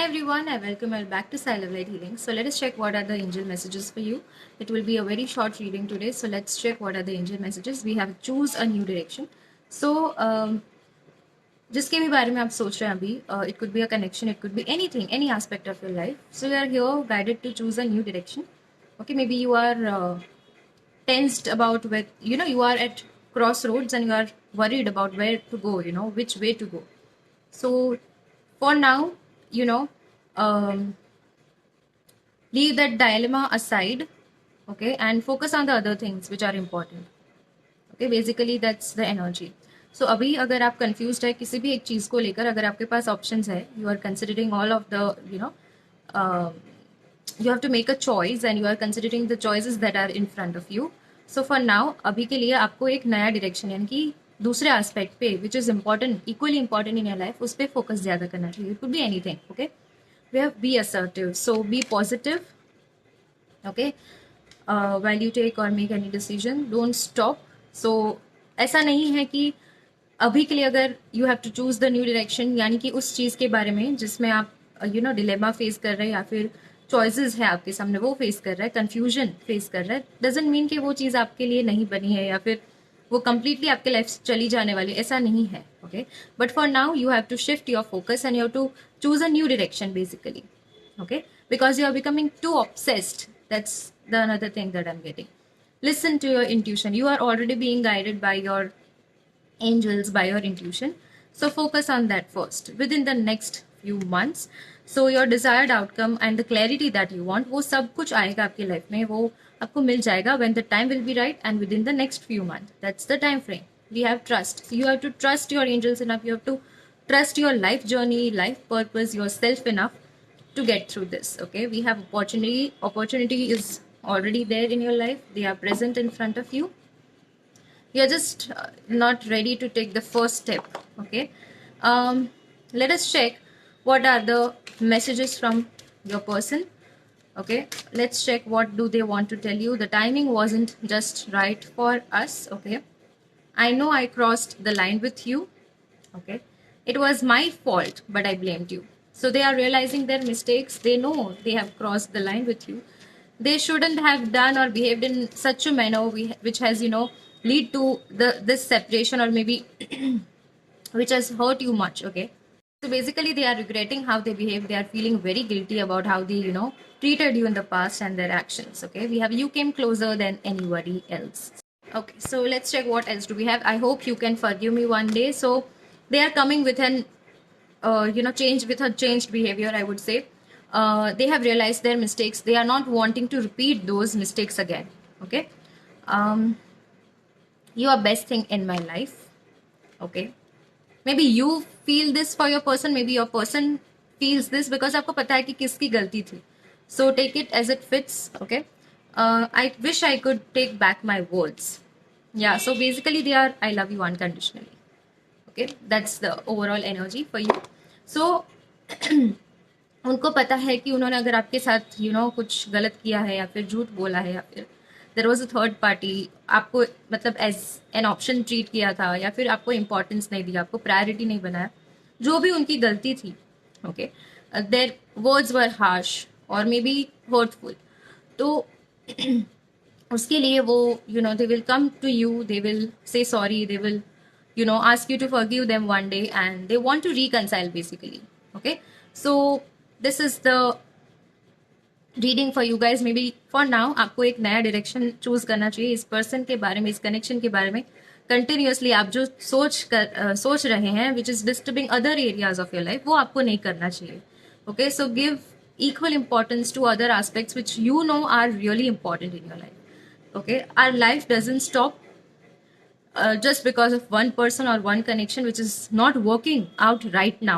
Hi everyone, I welcome you back to Style of Light Healing. So let us check what are the angel messages for you. It will be a very short reading today. So let's check what are the angel messages. We have choose a new direction. So जिसके भी बारे में आप सोच रहे हैं अभी, it could be a connection, it could be anything, any aspect of your life. So you are here guided to choose a new direction. Okay, maybe you are tensed about where you are at crossroads and you are worried about where to go, which way to go. So for now, you know leave that dilemma aside, okay, and focus on the other things which are important. Okay, basically that's the energy. So अभी अगर आप confused है किसी भी एक चीज को लेकर, अगर आपके पास options है, you are considering all of the you have to make a choice and you are considering the choices that are in front of you. So for now अभी के लिए आपको एक नया direction यानी कि दूसरे aspect पे which is important, equally important in your life, उस पे focus ज़्यादा करना चाहिए. It could be anything, okay. We have be assertive, so be positive, okay. While you take or make any decision, don't stop. So ऐसा नहीं है कि अभी के लिए अगर you have to choose the new direction यानी कि उस चीज़ के बारे में जिसमें आप डिलेमा फेस कर रहे हैं या फिर चॉइसेस है आपके सामने वो फेस कर रहा है, कंफ्यूजन फेस कर रहा है, डजंट मीन कि वो चीज़ आपके लिए नहीं बनी है या फिर वो कंप्लीटली आपके लाइफ से चली जाने वाली, ऐसा नहीं है, okay. But for now you have to shift your focus and you have to choose a new direction basically, okay, because you are becoming too obsessed. That's the another thing that I'm getting. Listen to your intuition. You are already being guided by your angels, by your intuition, so focus on that first within the next few months. So your desired outcome and the clarity that you want, वो सब कुछ आएगा आपकी life में, वो आपको मिल जाएगा when the time will be right and within the next few months. That's the time frame. We have trust. You have to trust your angels enough. You have to trust your life journey, life purpose, yourself enough to get through this, okay. We have opportunity is already there in your life. They are present in front of you. You're just not ready to take the first step, okay. Let us check what are the messages from your person, okay. Let's check what do they want to tell you. The timing wasn't just right for us, okay. I know I crossed the line with you, okay. It was my fault but I blamed you. So they are realizing their mistakes. They know they have crossed the line with you. They shouldn't have done or behaved in such a manner which has lead to this separation, or maybe which has hurt you much, okay. So basically they are regretting how they behave. They are feeling very guilty about how they treated you in the past and their actions, okay. We have you came closer than anybody else. Okay, so let's check what else do we have. I hope you can forgive me one day. So they are coming with an change, with a changed behavior, I would say. They have realized their mistakes. They are not wanting to repeat those mistakes again, okay. You are best thing in my life, okay. Maybe you feel this for your person, maybe your person feels this because आपको पता है कि किसकी गलती थी. So take it as it fits, okay. I wish I could take back my words. Yeah, so basically they are I love you unconditionally, okay. That's the overall energy for you. So उनको पता है कि उन्होंने अगर आपके साथ कुछ गलत किया है या फिर झूठ बोला है या फिर there was a third party, आपको मतलब एज एन ऑप्शन ट्रीट किया था या फिर आपको इम्पोर्टेंस नहीं दिया, आपको प्रायोरिटी नहीं बनाया, जो भी उनकी गलती थी, okay. Their words were harsh और मे बी हर्टफुल. तो उसके लिए वो they will come to you, they will say sorry, they will ask you to forgive them one day and they want to reconcile basically, okay. So this is the reading for you guys. Maybe for now आपको एक नया direction choose करना चाहिए. इस person के बारे में, इस कनेक्शन के बारे में कंटिन्यूसली आप जो सोच रहे हैं which is disturbing other areas of your life, वो आपको नहीं करना चाहिए, okay. So give equal importance to other aspects which are really important in your life, okay. Our life doesn't stop just because of one person or one connection which is not working out right now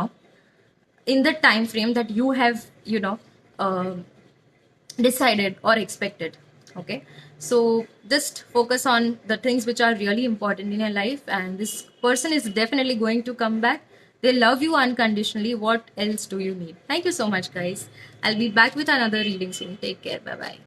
in the time frame that you have decided or expected, okay. So just focus on the things which are really important in your life, and this person is definitely going to come back. They love you unconditionally. What else do you need? Thank you so much, guys. I'll be back with another reading soon. Take care. Bye bye.